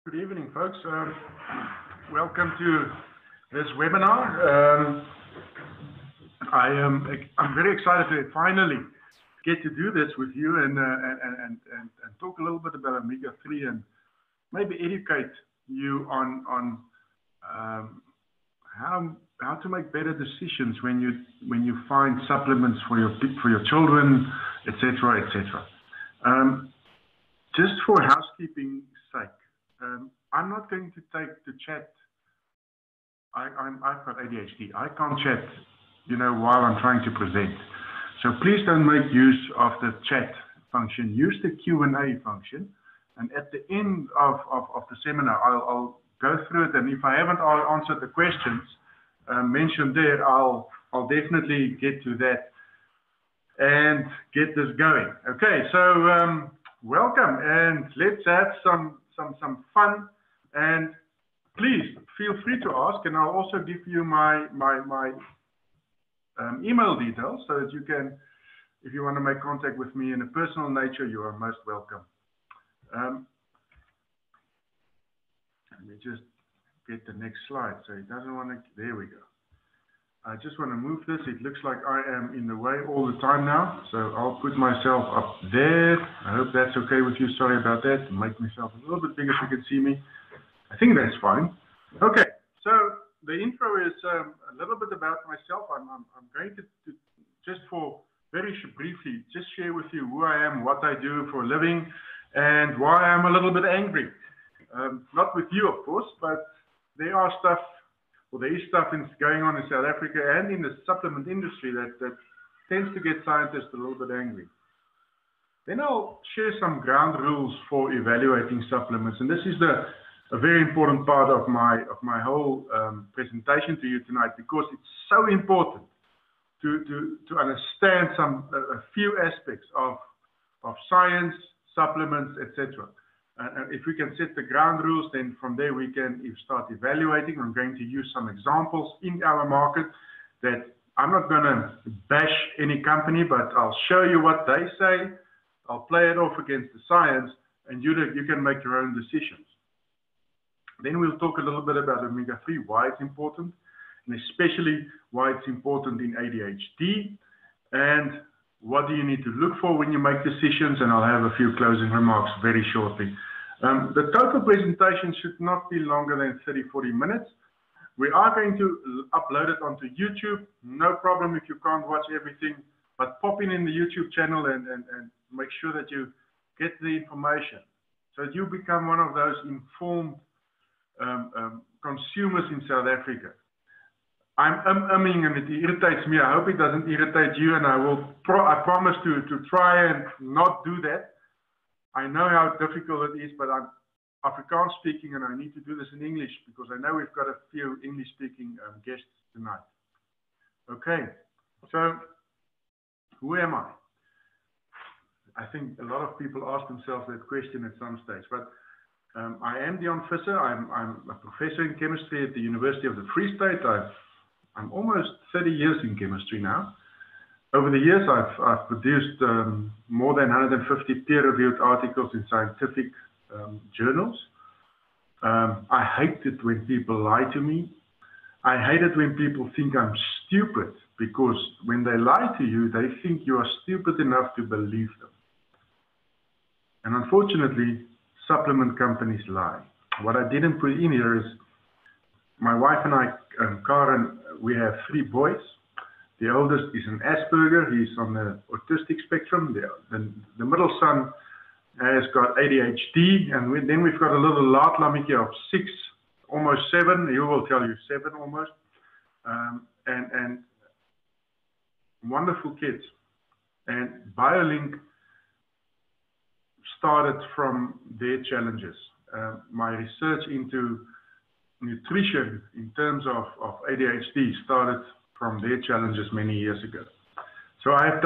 Good evening, folks. Welcome to this webinar. I'm very excited to finally get to do this with you and talk a little bit about omega-3 and maybe educate you on how to make better decisions when you find supplements for your children, etc., etc. Just for housekeeping sake. I'm not going to take the chat. I've got ADHD. I can't chat, while I'm trying to present. So please don't make use of the chat function. Use the Q&A function. And at the end of the seminar, I'll go through it. And if I haven't answered the questions mentioned there, I'll definitely get to that and get this going. Okay, so welcome, and let's have some fun, and please feel free to ask, and I'll also give you my email details so that you can, if you want to make contact with me in a personal nature, you are most welcome. Let me just get the next slide. So it doesn't want to, there we go. I just want to move this. It looks like I am in the way all the time now. So I'll put myself up there. I hope that's okay with you. Sorry about that. Make myself a little bit bigger so you can see me. I think that's fine. Okay. So the intro is a little bit about myself. I'm going to just for very briefly, just share with you who I am, what I do for a living, and why I'm a little bit angry. Not with you, of course, but there is stuff going on in South Africa and in the supplement industry that tends to get scientists a little bit angry. Then I'll share some ground rules for evaluating supplements, and this is a very important part of my whole presentation to you tonight, because it's so important to understand a few aspects of science, supplements, etc. And if we can set the ground rules, then from there we can start evaluating. I'm going to use some examples in our market that I'm not going to bash any company, but I'll show you what they say. I'll play it off against the science, and you can make your own decisions. Then we'll talk a little bit about omega-3, why it's important, and especially why it's important in ADHD, and what do you need to look for when you make decisions, and I'll have a few closing remarks very shortly. The total presentation should not be longer than 30-40 minutes. We are going to upload it onto YouTube. No problem if you can't watch everything, but pop in the YouTube channel and make sure that you get the information so that you become one of those informed consumers in South Africa. I'm umming and it irritates me. I hope it doesn't irritate you, and I promise to try and not do that. I know how difficult it is, but I'm Afrikaans speaking and I need to do this in English because I know we've got a few English speaking guests tonight. Okay, so who am I? I think a lot of people ask themselves that question at some stage, but I am Deon Visser. I'm a professor in chemistry at the University of the Free State. I'm almost 30 years in chemistry now. Over the years, I've produced more than 150 peer-reviewed articles in scientific journals. I hate it when people lie to me. I hate it when people think I'm stupid, because when they lie to you, they think you are stupid enough to believe them. And unfortunately, supplement companies lie. What I didn't put in here is my wife and I, Karen, we have 3 boys. The oldest is an Asperger. He's on the autistic spectrum. The middle son has got ADHD. And then we've got a little laatlammetjie of 6, almost 7. He will tell you 7 almost. And wonderful kids. And BioLink started from their challenges. My research into nutrition in terms of ADHD started from their challenges many years ago. So over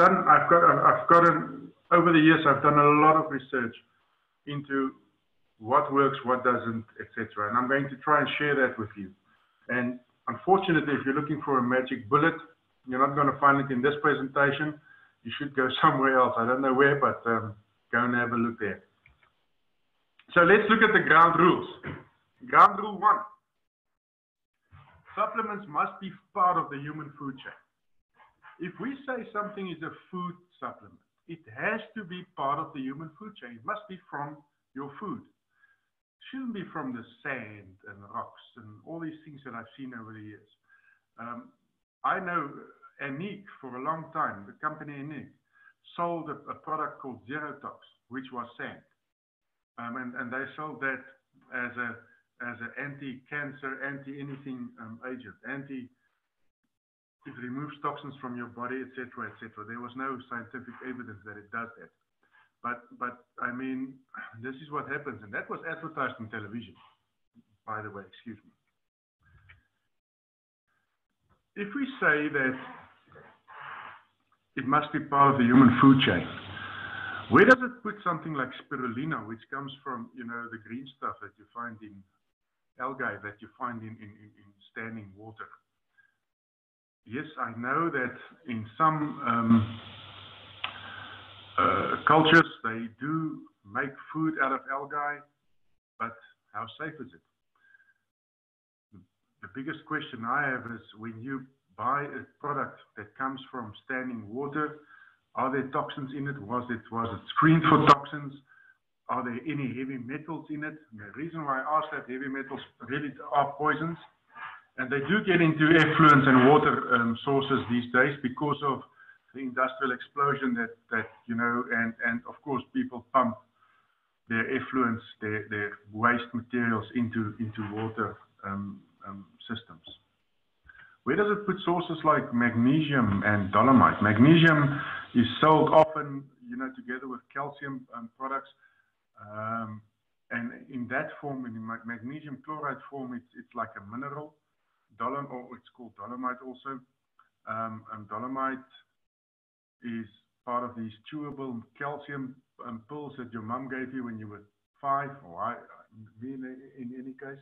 the years I've done a lot of research into what works, what doesn't, etc. And I'm going to try and share that with you. And unfortunately, if you're looking for a magic bullet, you're not going to find it in this presentation. You should go somewhere else. I don't know where, but go and have a look there. So let's look at the ground rules. Ground rule 1. Supplements must be part of the human food chain. If we say something is a food supplement, it has to be part of the human food chain. It must be from your food. It shouldn't be from the sand and rocks and all these things that I've seen over the years. I know Anique for a long time, the company Anique, sold a product called Zerotox, which was sand. And they sold that as an anti-cancer, anti-anything agent, it removes toxins from your body, etc., etc. There was no scientific evidence that it does that. But I mean, this is what happens, and that was advertised on television, by the way, excuse me. If we say that it must be part of the human food chain, where does it put something like spirulina, which comes from, you know, the green stuff that you find in algae, that you find in standing water? Yes, I know that in some cultures, they do make food out of algae, but how safe is it? The biggest question I have is when you buy a product that comes from standing water, are there toxins in it? Was it screened for toxins? Are there any heavy metals in it? And the reason why I ask that, heavy metals really are poisons, and they do get into effluent and water sources these days because of the industrial explosion that you know, and of course people pump their effluents, their waste materials into water systems. Where does it put sources like magnesium and dolomite? Magnesium is sold often, you know, together with calcium products, and in that form, in magnesium chloride form, it's like a mineral. Or it's called dolomite also. And dolomite is part of these chewable calcium pills that your mum gave you when you were 5, or me in any case.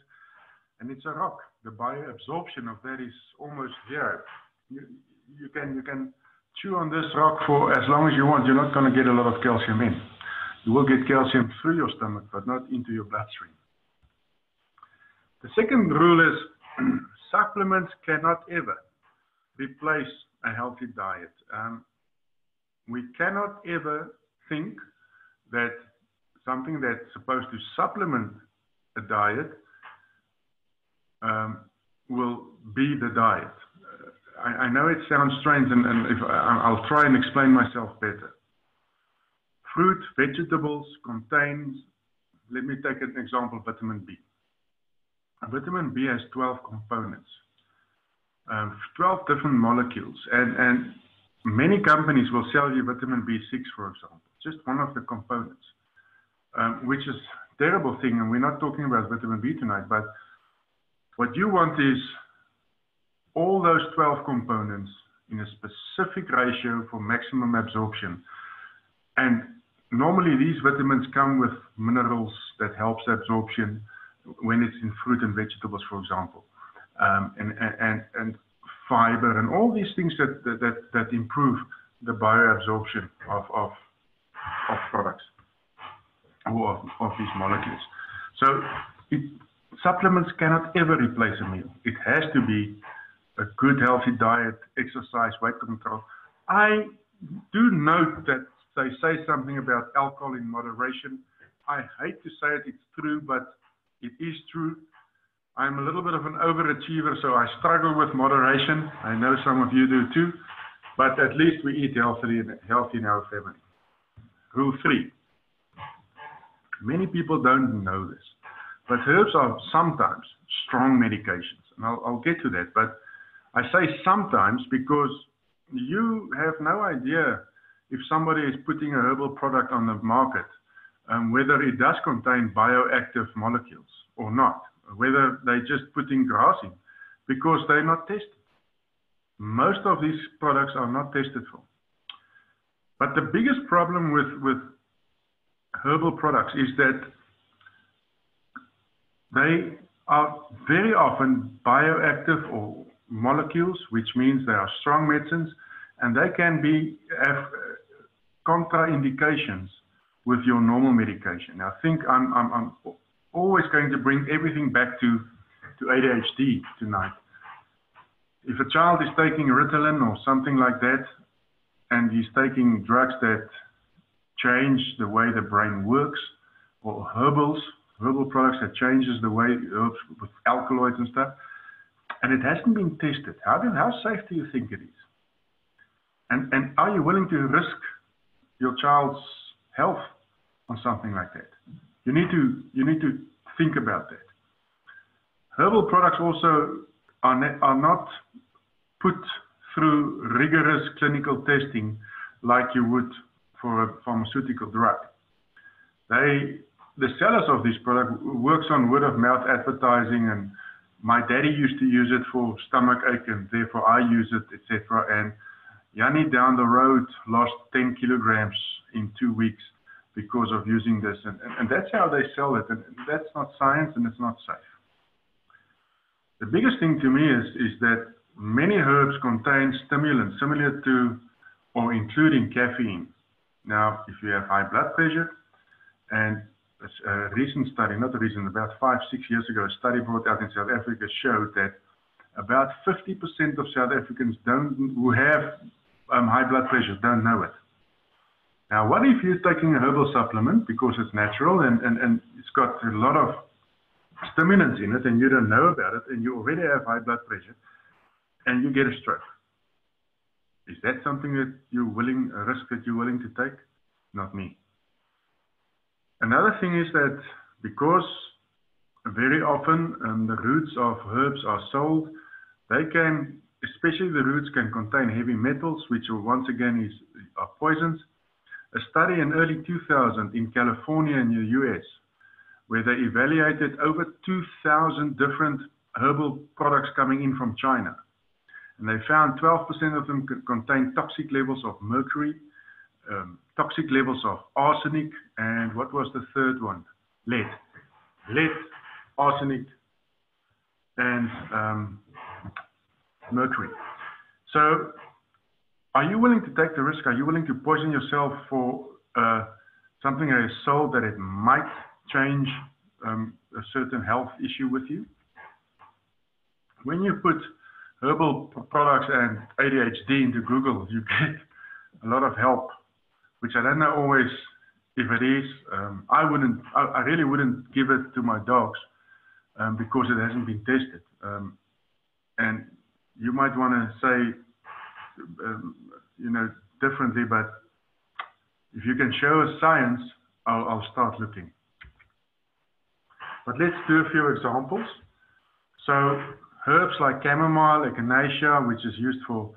And it's a rock. The bioabsorption of that is almost zero. You can chew on this rock for as long as you want. You're not going to get a lot of calcium in. You will get calcium through your stomach, but not into your bloodstream. The second rule is supplements cannot ever replace a healthy diet. We cannot ever think that something that's supposed to supplement a diet will be the diet. I know it sounds strange, and I'll try and explain myself better. Fruit, vegetables contains, let me take an example, vitamin B. Vitamin B has 12 components, 12 different molecules, and many companies will sell you vitamin B6, for example, just one of the components, which is a terrible thing, and we're not talking about vitamin B tonight, but what you want is all those 12 components in a specific ratio for maximum absorption. And normally these vitamins come with minerals that helps absorption when it's in fruit and vegetables, for example, and fiber and all these things that improve the bioabsorption of products or of these molecules. So supplements cannot ever replace a meal. It has to be a good, healthy diet, exercise, weight control. I do note that they say something about alcohol in moderation. I hate to say it, it's true, but it is true. I'm a little bit of an overachiever, so I struggle with moderation. I know some of you do too, but at least we eat healthy in our family. Rule 3. Many people don't know this, but herbs are sometimes strong medications, and I'll get to that, but I say sometimes because you have no idea if somebody is putting a herbal product on the market, whether it does contain bioactive molecules or not, whether they're just putting grass in, because they're not tested. Most of these products are not tested for. But the biggest problem with herbal products is that they are very often bioactive or molecules, which means they are strong medicines, and they can have contraindications with your normal medication. Now, I'm always going to bring everything back to ADHD tonight. If a child is taking Ritalin or something like that, and he's taking drugs that change the way the brain works, or herbal products that changes the way herbs with alkaloids and stuff, and it hasn't been tested, how safe do you think it is? And are you willing to risk your child's health on something like that? You need to think about that. Herbal products also are not put through rigorous clinical testing like you would for a pharmaceutical drug. The sellers of this product works on word of mouth advertising, and my daddy used to use it for stomach ache and therefore I use it, etc. And Yanni down the road lost 10 kilograms in 2 weeks because of using this, and that's how they sell it, and that's not science and it's not safe. The biggest thing to me is that many herbs contain stimulants similar to or including caffeine. Now, if you have high blood pressure, and a recent study, about 5-6 years ago, a study brought out in South Africa showed that about 50% of South Africans who have high blood pressure don't know it. Now, what if you're taking a herbal supplement because it's natural and it's got a lot of stimulants in it and you don't know about it and you already have high blood pressure and you get a stroke? Is that something that a risk that you're willing to take? Not me. Another thing is that because very often the roots of herbs are sold, they can, especially the roots, can contain heavy metals, which once again are poisons. A study in early 2000 in California in the US, where they evaluated over 2,000 different herbal products coming in from China. And they found 12% of them contain toxic levels of mercury, toxic levels of arsenic, and what was the third one? Lead, arsenic, and mercury. So are you willing to take the risk? Are you willing to poison yourself for something that is sold that it might change a certain health issue with you? When you put herbal products and ADHD into Google, you get a lot of help, which I don't know always if it is. I really wouldn't give it to my dogs because it hasn't been tested. And you might want to say, differently, but if you can show us science, I'll start looking. But let's do a few examples. So herbs like chamomile, echinacea, which is used for,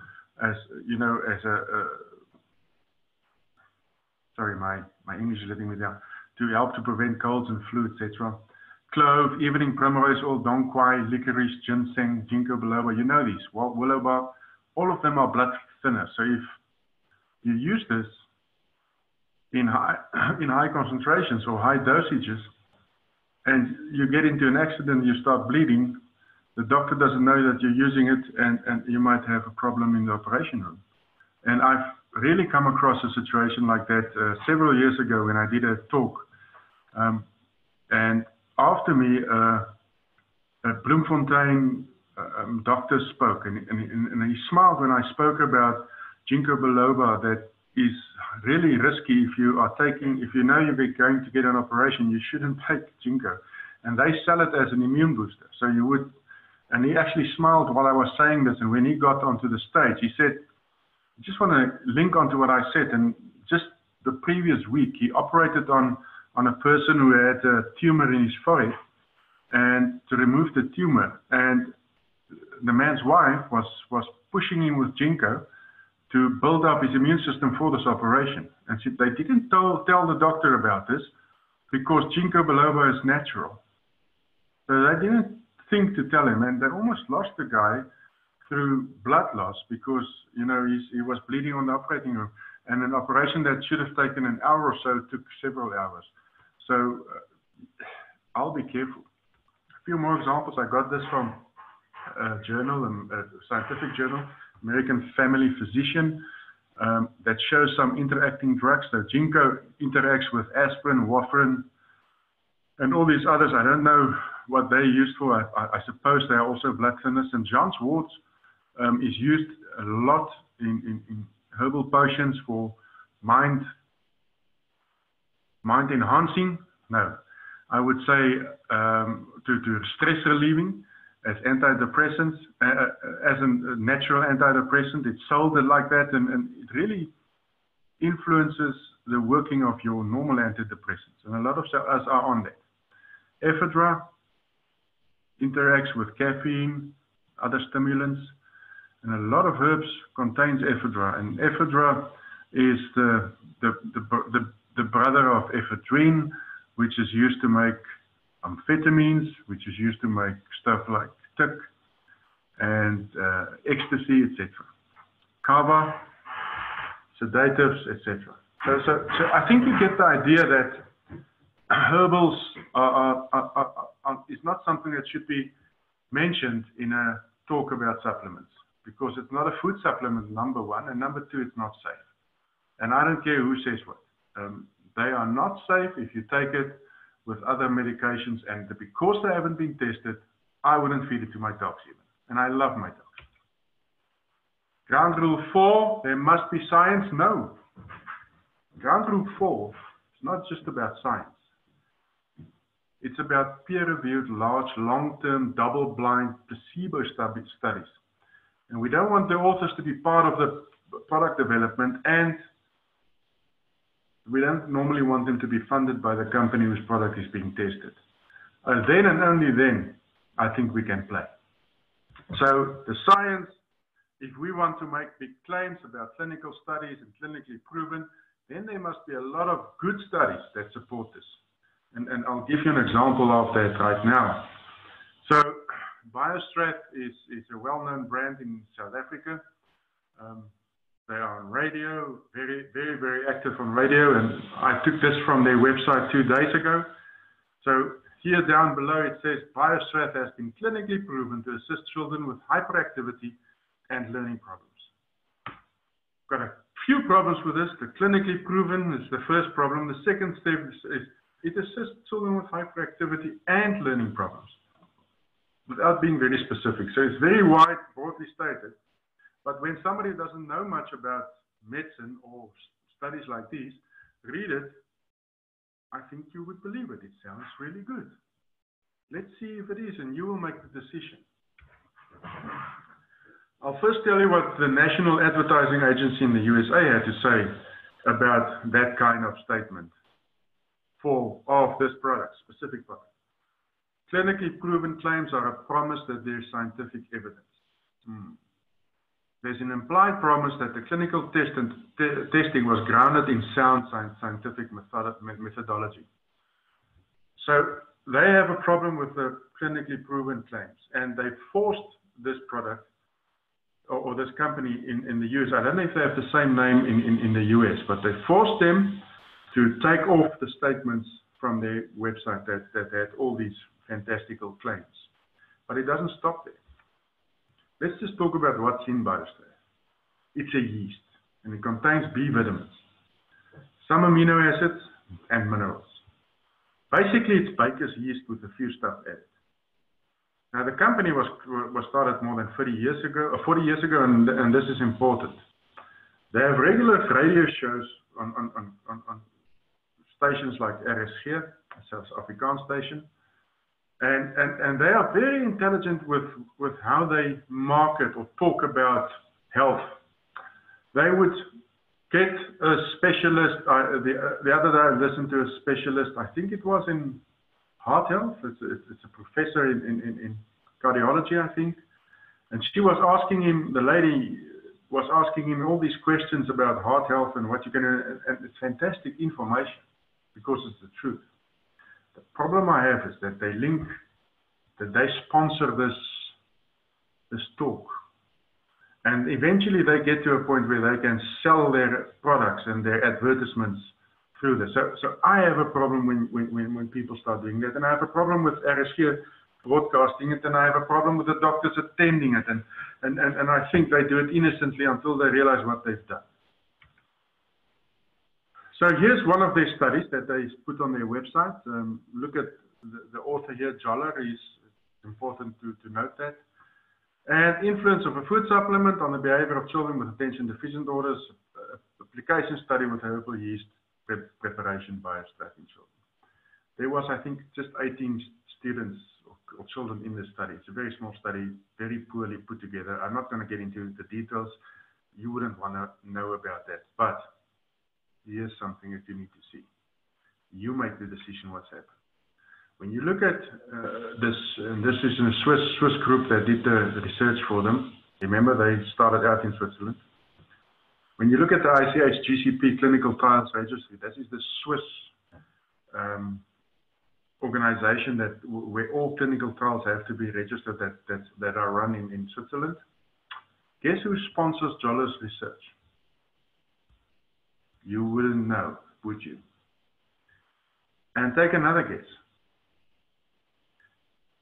sorry, my English is letting me down, to help to prevent colds and flu, etc. Clove, evening primrose oil, dong quai, licorice, ginseng, ginkgo biloba, you know these, willow bark, all of them are blood thinners. So if you use this in high concentrations or high dosages, and you get into an accident, you start bleeding, the doctor doesn't know that you're using it, and you might have a problem in the operation room. And I've really come across a situation like that several years ago when I did a talk. And after me, a Bloemfontein doctor spoke, and he smiled when I spoke about ginkgo biloba, that is really risky if you know you're going to get an operation, you shouldn't take ginkgo. And they sell it as an immune booster. So you would, and he actually smiled while I was saying this, and when he got onto the stage, he said, I just want to link onto what I said, and just the previous week, he operated on a person who had a tumor in his forehead, and to remove the tumor, and the man's wife was pushing him with ginkgo to build up his immune system for this operation. And they didn't tell the doctor about this because ginkgo biloba is natural. So they didn't think to tell him, and they almost lost the guy through blood loss because, he was bleeding on the operating room, and an operation that should have taken an hour or so took several hours. So I'll be careful. A few more examples. I got this from a journal, a scientific journal, American Family Physician. that shows some interacting drugs. So ginkgo interacts with aspirin, warfarin, and all these others. I don't know what they're used for. I suppose they are also blood thinners. And John's wort is used a lot in herbal potions for mind enhancing. No, I would say to stress relieving, as antidepressants, as a natural antidepressant. It's sold like that, and it really influences the working of your normal antidepressants. And a lot of us are on that. Ephedra interacts with caffeine, other stimulants, and a lot of herbs contains ephedra. And ephedra is the brother of ephedrine, which is used to make amphetamines, which is used to make stuff like tic and ecstasy, etc. Kava, sedatives, etc. So I think you get the idea that herbals is not something that should be mentioned in a talk about supplements, because it's not a food supplement, number one, and number two, it's not safe. And I don't care who says what. They are not safe if you take it with other medications, and because they haven't been tested, I wouldn't feed it to my dogs even. And I love my dogs. Ground rule 4, there must be science. No. Ground rule 4 is not just about science. It's about peer-reviewed, large, long-term, double-blind, placebo studies. And we don't want the authors to be part of the product development, and we don't normally want them to be funded by the company whose product is being tested. Then and only then, I think we can play. So the science, if we want to make big claims about clinical studies and clinically proven, then there must be a lot of good studies that support this. And I'll give you an example of that right now. So BioStrat is a well-known brand in South Africa. They are on radio, very active on radio, and I took this from their website 2 days ago. So here down below it says BioStrat has been clinically proven to assist children with hyperactivity and learning problems. Got a few problems with this. The clinically proven is the first problem. The second step is it assists children with hyperactivity and learning problems, without being very specific. So it's very wide, broadly stated. But when somebody doesn't know much about medicine or studies like these, read it, I think you would believe it. It sounds really good. Let's see if it is, and you will make the decision. I'll first tell you what the National Advertising Agency in the USA had to say about that kind of statement of this product, specific product. Clinically proven claims are a promise that there's scientific evidence. There's an implied promise that the clinical testing was grounded in sound scientific methodology. So they have a problem with the clinically proven claims, and they forced this product or this company in the US. I don't know if they have the same name in the US, but they forced them to take off the statements from their website that had all these fantastical claims. But it doesn't stop there. Let's just talk about what's in BioStrat. It's a yeast, and it contains B vitamins, some amino acids, and minerals. Basically, it's baker's yeast with a few stuff added. Now, the company was started more than 40 years ago, and this is important. They have regular radio shows on stations like RSG, South Afrikaans station. And they are very intelligent with how they market or talk about health. They would get a specialist. The other day I listened to a specialist, I think it was in heart health. It's a professor in cardiology, I think. And she was asking him, the lady was asking him all these questions about heart health and what you can, and it's fantastic information because it's the truth. The problem I have is that they sponsor this talk. And eventually they get to a point where they can sell their products and their advertisements through this. So I have a problem when people start doing that. And I have a problem with RSG broadcasting it, and I have a problem with the doctors attending it. And I think they do it innocently until they realize what they've done. So here's one of their studies that they put on their website. Look at the author here, Joller. It's important to note that. And influence of a food supplement on the behavior of children with attention deficient disorders, application study with herbal yeast preparation by in children. There was, I think, just 18 students or children in this study. It's a very small study, very poorly put together. I'm not going to get into the details. You wouldn't want to know about that. But here's something that you need to see. You make the decision what's happened. When you look at this, and this is a Swiss group that did the research for them. Remember, they started out in Switzerland. When you look at the ICH GCP clinical trials registry, this is the Swiss organization where all clinical trials have to be registered that are run in Switzerland. Guess who sponsors Joller's research? You wouldn't know, would you? And take another guess.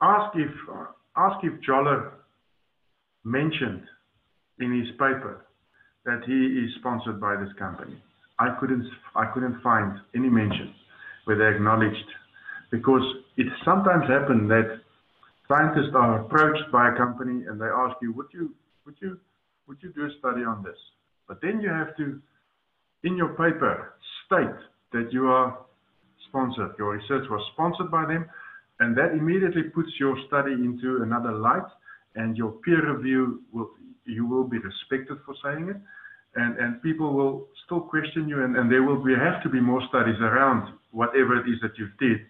Ask if Joller mentioned in his paper that he is sponsored by this company. I couldn't find any mention where they acknowledged, because it sometimes happens that scientists are approached by a company and they ask you, would you do a study on this? But then you have to, in your paper, state that you are sponsored. Your research was sponsored by them, and that immediately puts your study into another light, and your peer review you will be respected for saying it, and people will still question you, and there will have to be more studies around whatever it is that you did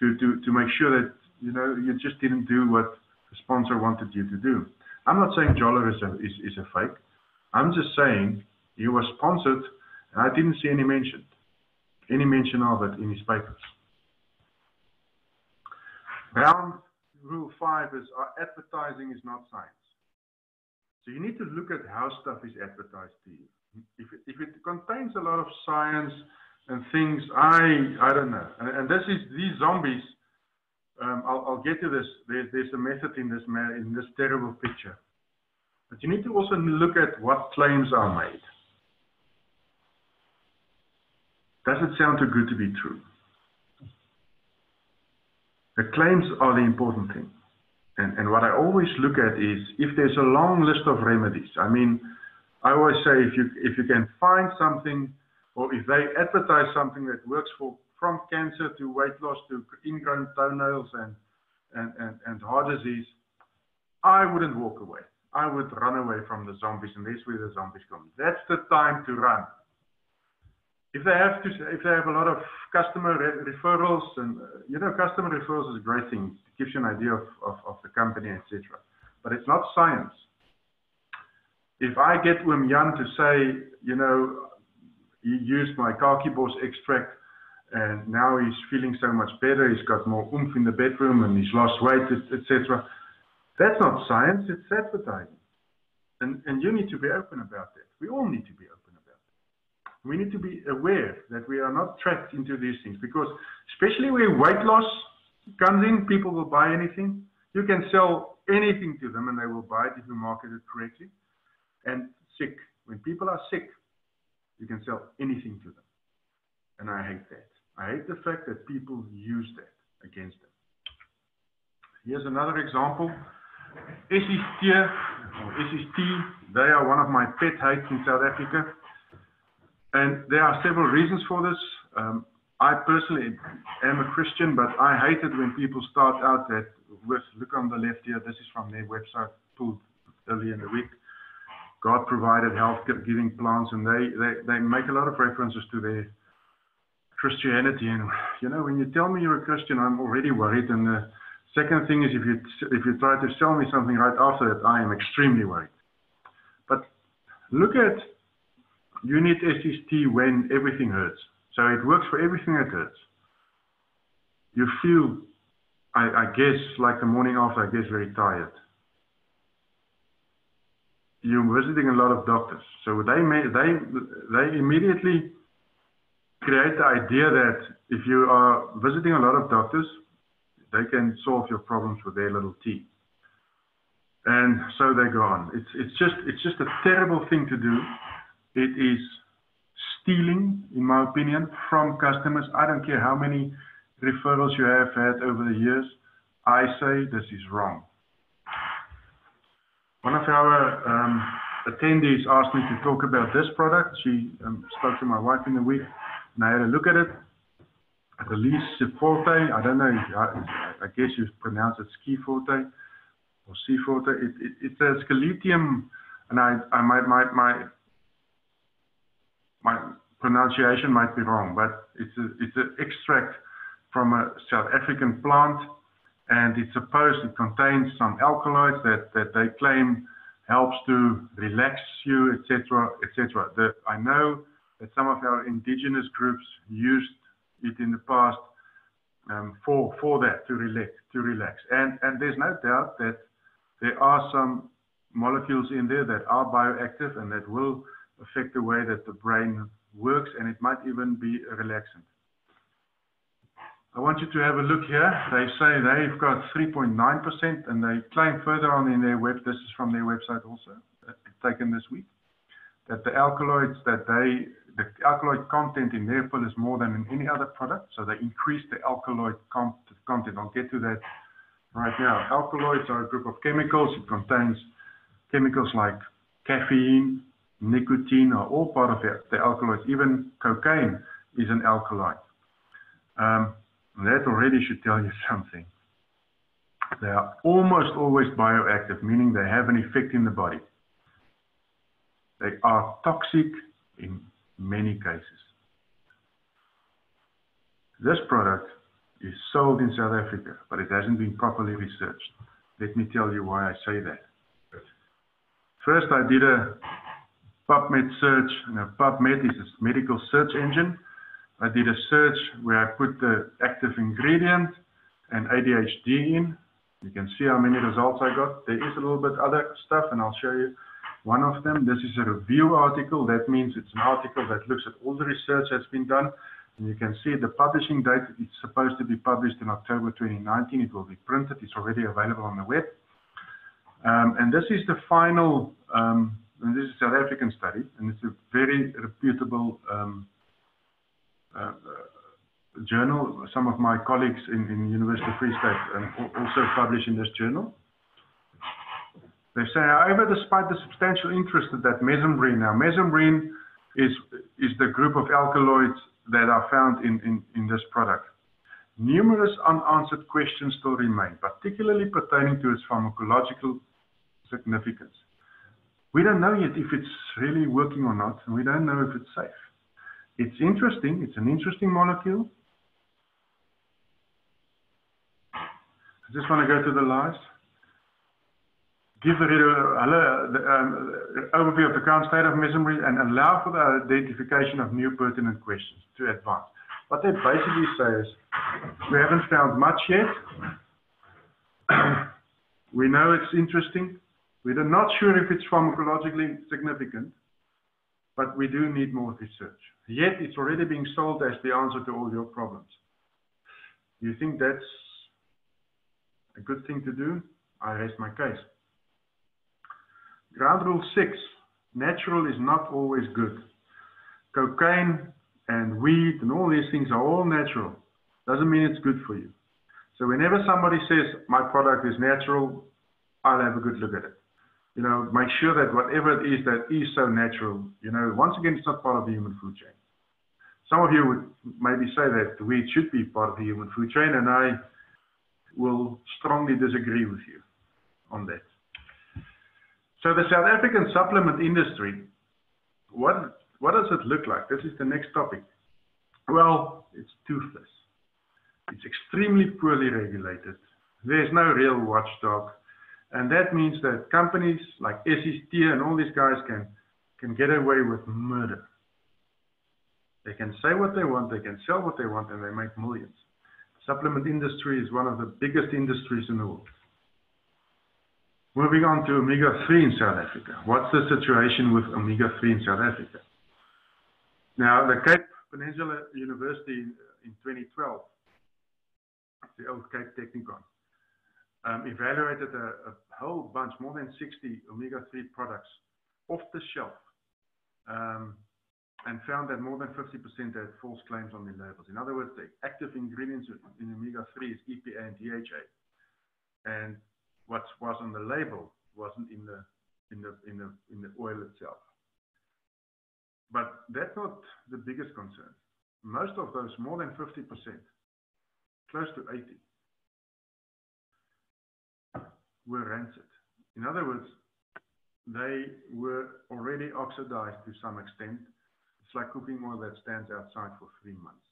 to make sure that you just didn't do what the sponsor wanted you to do. I'm not saying Joller is a fake. I'm just saying he was sponsored, and I didn't see any mention of it in his papers. Round rule 5 is advertising is not science. So you need to look at how stuff is advertised to you. If it contains a lot of science and things, I don't know. And these zombies. I'll get to this. There's a method in this terrible picture. But you need to also look at what claims are made. Does it sound too good to be true? The claims are the important thing. And what I always look at is if there's a long list of remedies. I mean, I always say if you can find something, or if they advertise something that works from cancer to weight loss to ingrown toenails and heart disease, I wouldn't walk away. I would run away from the zombies, and that's where the zombies come. That's the time to run. If they have a lot of customer referrals, and customer referrals is a great thing. It gives you an idea of the company, etc. But it's not science. If I get Jan to say, he used my khaki boss extract, and now he's feeling so much better, he's got more oomph in the bedroom, and he's lost weight, etc. That's not science, it's advertising. And you need to be open about that. We all need to be open about that. We need to be aware that we are not trapped into these things, because especially where weight loss comes in, people will buy anything. You can sell anything to them and they will buy it if you market it correctly. And sick, when people are sick, you can sell anything to them. And I hate that. I hate the fact that people use that against them. Here's another example. SST, they are one of my pet hates in South Africa. And there are several reasons for this. I personally am a Christian, but I hate it when people start out look on the left here, this is from their website, pulled earlier in the week. God provided health-giving plants, and they make a lot of references to their Christianity. And when you tell me you're a Christian, I'm already worried. And the second thing is, if you try to sell me something right after that, I am extremely worried. But look at unit SST when everything hurts. So it works for everything that hurts. You feel, I guess, like the morning after, I guess, very tired. You're visiting a lot of doctors. So they immediately create the idea that if you are visiting a lot of doctors, they can solve your problems with their little tea. And so they go on. It's just a terrible thing to do. It is stealing, in my opinion, from customers. I don't care how many referrals you have had over the years. I say this is wrong. One of our attendees asked me to talk about this product. She spoke to my wife in the week, and I had a look at it. Release Forte. I don't know. I guess you pronounce it Ski Forte or C Forte. It's a scaletium, and my pronunciation might be wrong, but it's an extract from a South African plant, and it contains some alkaloids that they claim helps to relax you, etc., etc. I know that some of our indigenous groups used it in the past for that, to relax. And there's no doubt that there are some molecules in there that are bioactive and that will affect the way that the brain works, and it might even be a relaxant. I want you to have a look here. They say they've got 3.9%, and they claim further on in their web, this is from their website also, taken this week, that the alkaloids the alkaloid content in their pill is more than in any other product, so they increase the alkaloid content. I'll get to that right now. Alkaloids are a group of chemicals. It contains chemicals like caffeine, nicotine are all part of the alkaloids. Even cocaine is an alkaloid. That already should tell you something. They are almost always bioactive, meaning they have an effect in the body. They are toxic in many cases. This product is sold in South Africa, but it hasn't been properly researched. Let me tell you why I say that. First, I did a PubMed search. Now, PubMed is a medical search engine. I did a search where I put the active ingredient and ADHD in. You can see how many results I got. There is a little bit other stuff, and I'll show you one of them. This is a review article. That means it's an article that looks at all the research that's been done. And you can see the publishing date. It's supposed to be published in October 2019. It will be printed. It's already available on the web. And this is the final, and this is a South African study, and it's a very reputable journal. Some of my colleagues in University of Free State also publish in this journal. They say, however, despite the substantial interest that mesembrine, now mesembrine is the group of alkaloids that are found in this product. Numerous unanswered questions still remain, particularly pertaining to its pharmacological significance. We don't know yet if it's really working or not, and we don't know if it's safe. It's interesting. It's an interesting molecule. I just want to go to the last. Give the reader an overview of the current state of mesembrine and allow for the identification of new pertinent questions to advance. What they basically say is, we haven't found much yet. We know it's interesting. We're not sure if it's pharmacologically significant, but we do need more research. Yet it's already being sold as the answer to all your problems. You think that's a good thing to do? I rest my case. Ground rule 6, natural is not always good. Cocaine and weed and all these things are all natural. Doesn't mean it's good for you. So whenever somebody says, my product is natural, I'll have a good look at it. You know, make sure that whatever it is that is so natural, you know, once again, it's not part of the human food chain. Some of you would maybe say that weed should be part of the human food chain, and I will strongly disagree with you on that. So the South African supplement industry, what does it look like? This is the next topic. Well, it's toothless. It's extremely poorly regulated. There's no real watchdog. And that means that companies like SST and all these guys can get away with murder. They can say what they want, they can sell what they want, and they make millions. The supplement industry is one of the biggest industries in the world. Moving on to omega-3 in South Africa. What's the situation with omega-3 in South Africa? Now, the Cape Peninsula University in 2012, the old Cape Technikon, evaluated a whole bunch, more than 60 omega-3 products off the shelf. and found that more than 50% had false claims on their labels. In other words, the active ingredients in omega-3 is EPA and DHA, and what was on the label wasn't in the oil itself. But that's not the biggest concern. Most of those, more than 50%, close to 80%, were rancid. In other words, they were already oxidized to some extent. It's like cooking oil that stands outside for 3 months.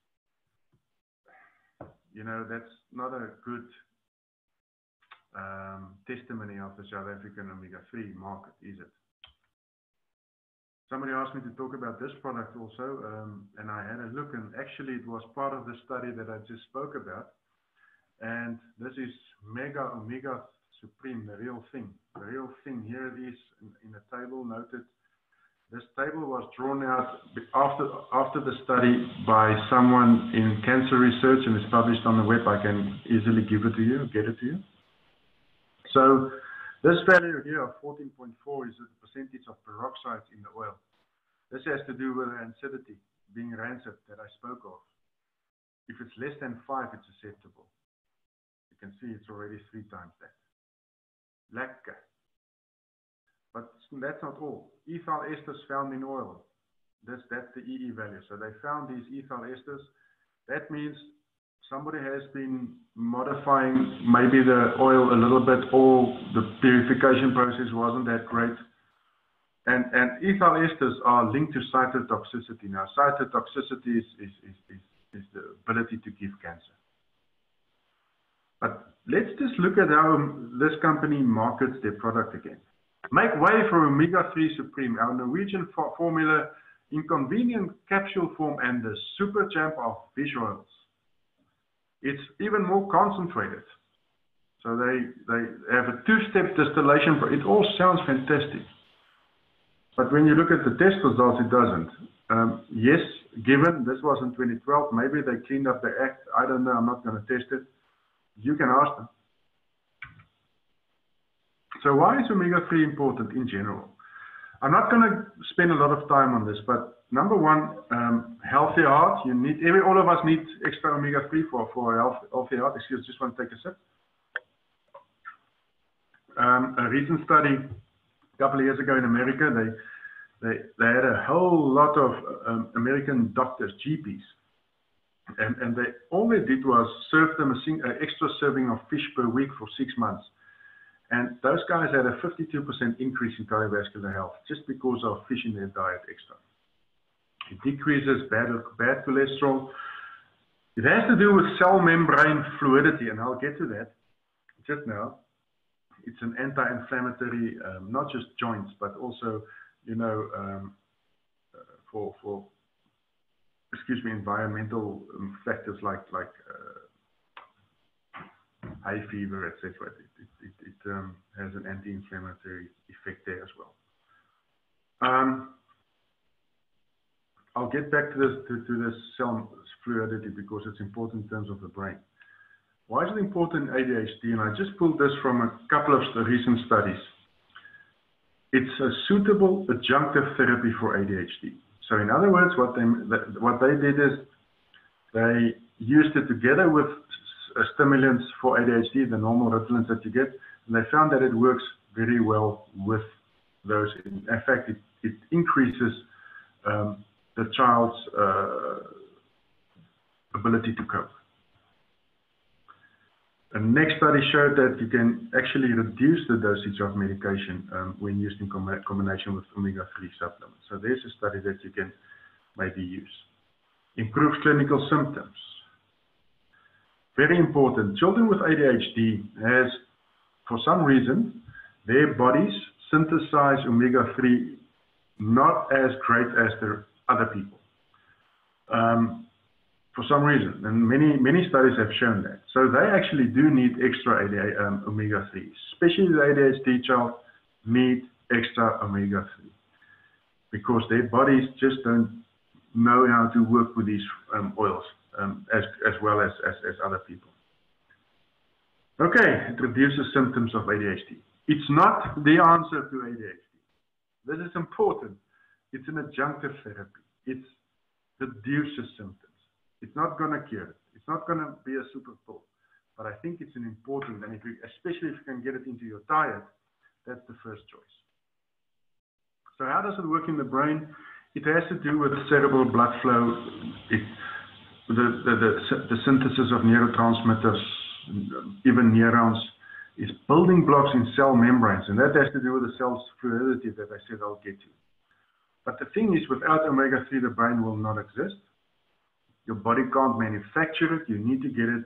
You know, that's not a good testimony of the South African omega-3 market, is it? Somebody asked me to talk about this product also, and I had a look, and actually it was part of the study that I just spoke about. And this is Mega Omega Supreme, the real thing. The real thing, here it is in a table noted. This table was drawn out after the study by someone in cancer research and is published on the web. I can easily give it to you, get it to you. So this value here of 14.4 is the percentage of peroxides in the oil. This has to do with the rancidity, being rancid that I spoke of. If it's less than 5, it's acceptable. You can see it's already 3 times that. Lekker. But that's not all. Ethyl esters found in oil. That's the EE value. So they found these ethyl esters. That means somebody has been modifying maybe the oil a little bit, or the purification process wasn't that great. And ethyl esters are linked to cytotoxicity. Now, cytotoxicity is the ability to give cancer. But let's just look at how this company markets their product again. Make way for Omega-3 Supreme, our Norwegian formula in convenient capsule form and the super champ of fish oils. It's even more concentrated. So they have a 2-step distillation. It all sounds fantastic. But when you look at the test results, it doesn't. Yes, given this was in 2012, maybe they cleaned up the act. I don't know. I'm not going to test it. You can ask them. So why is omega-3 important in general? I'm not going to spend a lot of time on this, but number one, healthy heart. You need, all of us need extra omega-3 for a healthy heart. Excuse me, just want to take a sip. A recent study a couple of years ago in America, they had a whole lot of American doctors, GPs, and all they did was serve them an extra serving of fish per week for 6 months. And those guys had a 52% increase in cardiovascular health just because of fish in their diet extra. It decreases bad cholesterol. It has to do with cell membrane fluidity, and I'll get to that just now. It's an anti-inflammatory, not just joints, but also, you know, for environmental factors like high fever, etc. It has an anti-inflammatory effect there as well. I'll get back to this cell fluidity because it's important in terms of the brain. Why is it important in ADHD? And I just pulled this from a couple of recent studies. It's a suitable adjunctive therapy for ADHD. So in other words, what they did is they used it together with stimulants for ADHD, the normal Ritalins that you get, and they found that it works very well with those. In fact, it increases the child's ability to cope. The next study showed that you can actually reduce the dosage of medication when used in combination with omega-3 supplements. So there's a study that you can maybe use. Improves clinical symptoms. Very important. Children with ADHD has, for some reason, their bodies synthesize omega-3 not as great as the other people. For some reason, and many studies have shown that. So they actually do need extra omega-3, especially the ADHD child need extra omega-3 because their bodies just don't know how to work with these oils as well as other people. Okay, it reduces symptoms of ADHD. It's not the answer to ADHD. This is important. It's an adjunctive therapy. it reduces symptoms. It's not going to cure it. It's not going to be a super pill. But I think it's an important, and especially if you can get it into your diet, that's the first choice. So how does it work in the brain? It has to do with cerebral blood flow, the synthesis of neurotransmitters, even neurons, is building blocks in cell membranes, and that has to do with the cell's fluidity that I said I'll get to. But the thing is, without omega-3, the brain will not exist. Your body can't manufacture it. You need to get it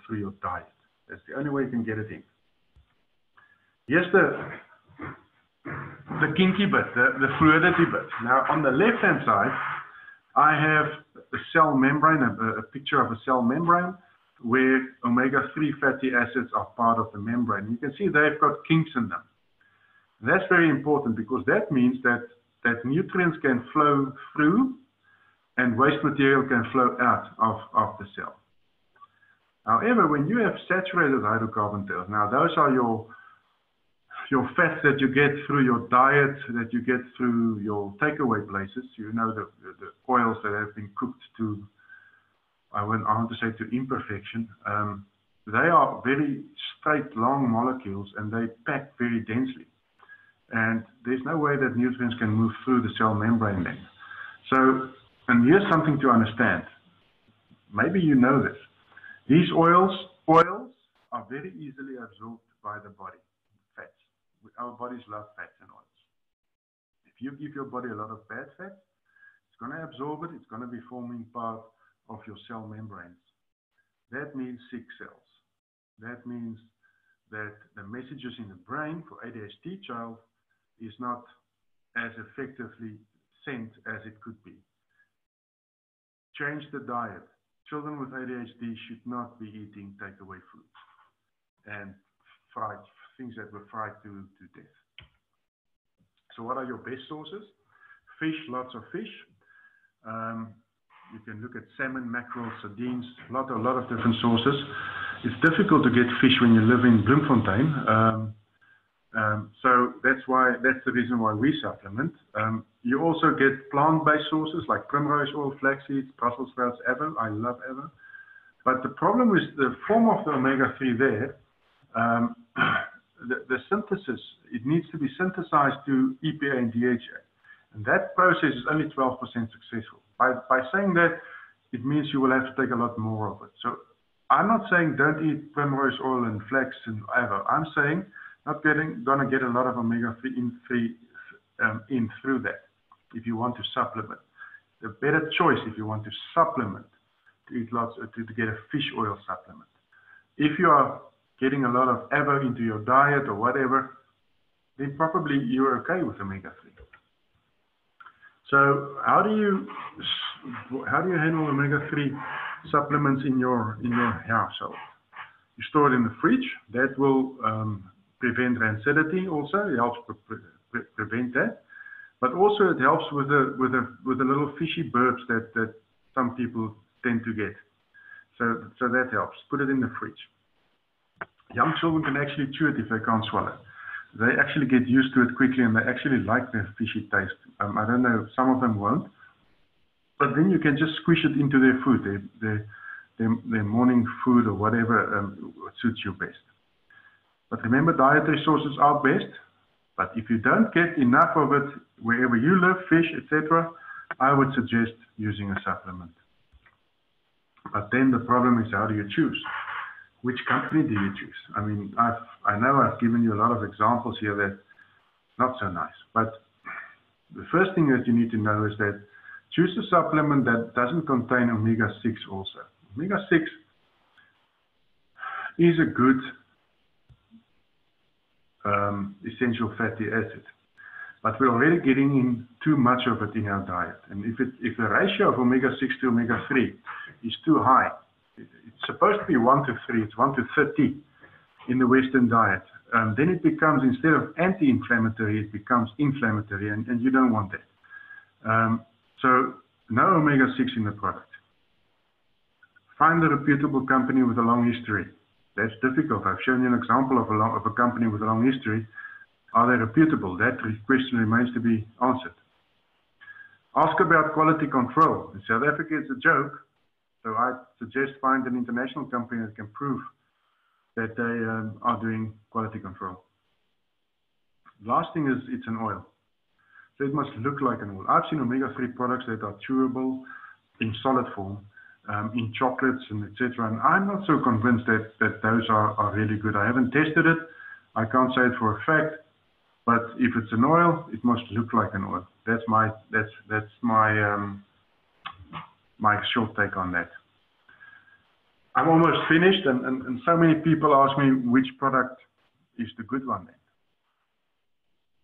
through your diet. That's the only way you can get it in. Here's the kinky bit, the fluidity bit. Now, on the left-hand side, I have a cell membrane, a picture of a cell membrane, where omega-3 fatty acids are part of the membrane. You can see they've got kinks in them. That's very important because that means that nutrients can flow through and waste material can flow out of the cell. However, when you have saturated hydrocarbon tails, now those are your fats that you get through your diet, that you get through your takeaway places, you know, the oils that have been cooked to, I want to say to imperfection. They are very straight, long molecules and they pack very densely. And there's no way that nutrients can move through the cell membrane then. So, and here's something to understand. Maybe you know this. These oils are very easily absorbed by the body, fats. Our bodies love fats and oils. If you give your body a lot of bad fats, it's going to absorb it, it's going to be forming part of your cell membranes. That means sick cells. That means that the messages in the brain for ADHD child is not as effectively sent as it could be. Change the diet. Children with ADHD should not be eating takeaway foods and fried things that were fried to death. So what are your best sources? Fish, lots of fish. You can look at salmon, mackerel, sardines, a lot of different sources. It's difficult to get fish when you live in Bloemfontein. So that's the reason why we supplement. You also get plant-based sources like primrose oil, flax seeds, Brussels sprouts, avo. I love avo. But the problem is the form of the omega-3 there, the synthesis, it needs to be synthesized to EPA and DHA. And that process is only 12% successful. By saying that, it means you will have to take a lot more of it. So I'm not saying don't eat primrose oil and flax and avo. I'm saying not gonna get a lot of omega-3 in through that if you want to supplement. The better choice if you want to supplement to eat lots to get a fish oil supplement. If you are getting a lot of avo into your diet or whatever, then probably you're okay with omega-3. So how do you handle omega-3 supplements in your household? You store it in the fridge. That will prevent rancidity. Also, it helps prevent that. But also, it helps with the little fishy burps that some people tend to get. So that helps. Put it in the fridge. Young children can actually chew it if they can't swallow. They actually get used to it quickly and they actually like the fishy taste. I don't know, some of them won't. But then you can just squish it into their food, their morning food or whatever suits you best. But remember, dietary sources are best. But if you don't get enough of it wherever you live, fish, etc., I would suggest using a supplement. But then the problem is, how do you choose? Which company do you choose? I mean, I know I've given you a lot of examples here that not so nice. But the first thing that you need to know is that choose a supplement that doesn't contain omega-6 also. Omega-6 is a good essential fatty acid. But we're already getting in too much of it in our diet. And if the ratio of omega-6 to omega-3 is too high, it's supposed to be 1 to 3, it's 1 to 30 in the Western diet. Then it becomes, instead of anti-inflammatory, it becomes inflammatory, and you don't want that. So no omega-6 in the product. Find a reputable company with a long history. That's difficult. I've shown you an example of a company with a long history. Are they reputable? That question remains to be answered. Ask about quality control. In South Africa, it's a joke. So I suggest find an international company that can prove that they are doing quality control. Last thing is it's an oil. So it must look like an oil. I've seen omega-3 products that are chewable in solid form, in chocolates and etc. And I'm not so convinced that those are really good. I haven't tested it. I can't say it for a fact. But if it's an oil, it must look like an oil. That's my my short take on that. I'm almost finished, and so many people ask me which product is the good one then.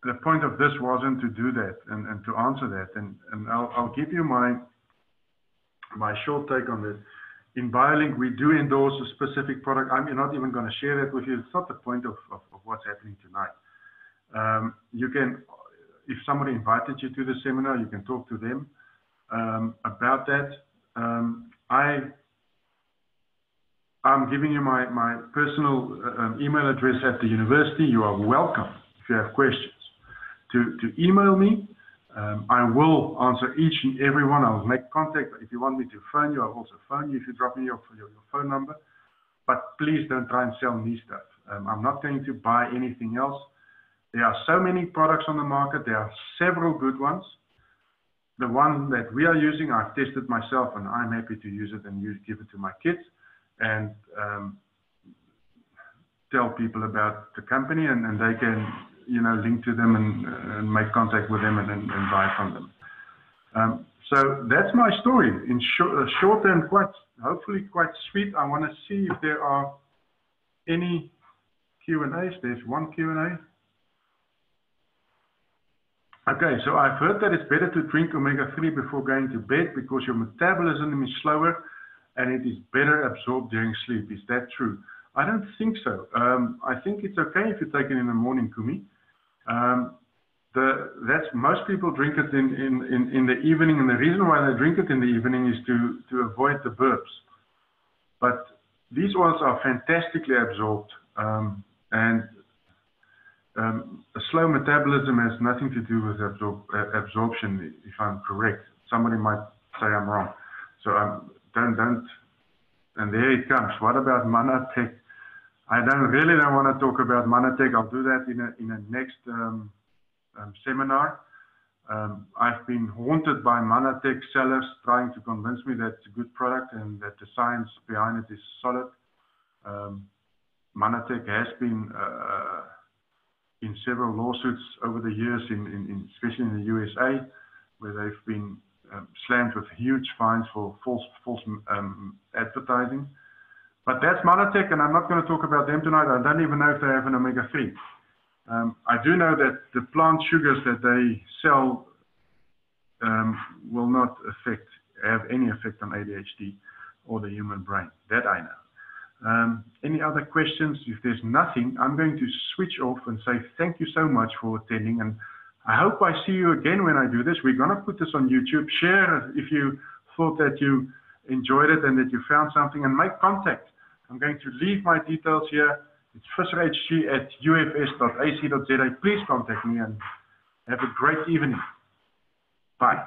The point of this wasn't to do that and to answer that, and I'll give you my short take on this. In BioLink, we do endorse a specific product. I'm not even going to share that with you. It's not the point of what's happening tonight. You can, if somebody invited you to the seminar, you can talk to them about that. I'm giving you my personal email address at the university. You are welcome, if you have questions, to email me. I will answer each and every one. I'll make contact. If you want me to phone you, I'll also phone you if you drop me your phone number. But please don't try and sell me stuff. I'm not going to buy anything else. There are so many products on the market. There are several good ones. The one that we are using, I've tested myself, and I'm happy to use it and give it to my kids and tell people about the company, and they can, link to them and make contact with them and buy from them. So that's my story in short and hopefully quite sweet. I want to see if there are any Q&As. There's one Q&A. Okay, so I've heard that it's better to drink omega-3 before going to bed because your metabolism is slower and it is better absorbed during sleep. Is that true? I don't think so. I think it's okay if you take it in the morning, Kumi. Most people drink it in the evening, and the reason why they drink it in the evening is to avoid the burps. But these oils are fantastically absorbed, and a slow metabolism has nothing to do with absorption, if I'm correct. Somebody might say I'm wrong. So don't. And there it comes. What about Manatech? I really don't want to talk about Manatech. I'll do that in a next seminar. I've been haunted by Manatech sellers trying to convince me that it's a good product and that the science behind it is solid. Manatech has been in several lawsuits over the years, especially in the USA, where they've been slammed with huge fines for false advertising. But that's Manatech, and I'm not going to talk about them tonight. I don't even know if they have an omega-3. I do know that the plant sugars that they sell will not have any effect on ADHD or the human brain. That I know. Any other questions? If there's nothing, I'm going to switch off and say thank you so much for attending, and I hope I see you again when I do this. We're going to put this on YouTube. Share if you thought that you enjoyed it and that you found something, and make contact. I'm going to leave my details here. It's visserhg@ufs.ac.za. Please contact me and have a great evening. Bye.